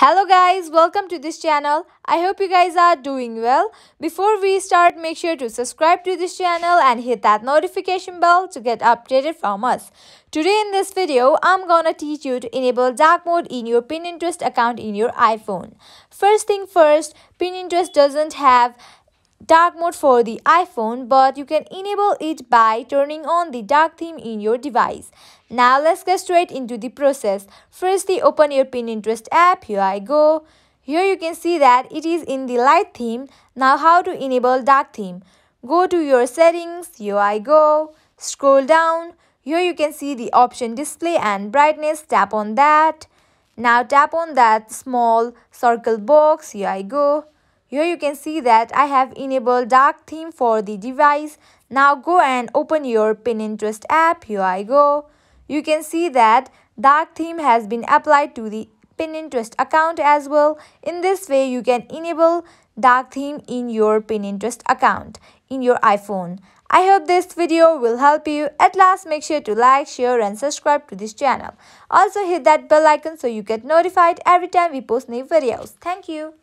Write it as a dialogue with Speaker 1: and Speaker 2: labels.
Speaker 1: Hello guys, welcome to this channel. I hope you guys are doing well. Before we start, make sure to subscribe to this channel and hit that notification bell to get updated from us. Today in this video, I'm gonna teach you to enable dark mode in your Pinterest account in your iPhone. First thing first, Pinterest doesn't have dark mode for the iPhone, but you can enable it by turning on the dark theme in your device. Now let's get straight into the process. Firstly, open your Pinterest app. Here I go. Here you can see that it is in the light theme. Now how to enable dark theme? Go to your settings. Here I go. Scroll down. Here you can see the option display and brightness. Tap on that. Now tap on that small circle box. Here I go. Here you can see that I have enabled dark theme for the device. Now go and open your Pinterest app. Here I go. You can see that dark theme has been applied to the Pinterest account as well. In this way, you can enable dark theme in your Pinterest account in your iPhone. I hope this video will help you. At last, make sure to like, share and subscribe to this channel. Also hit that bell icon so you get notified every time we post new videos. Thank you.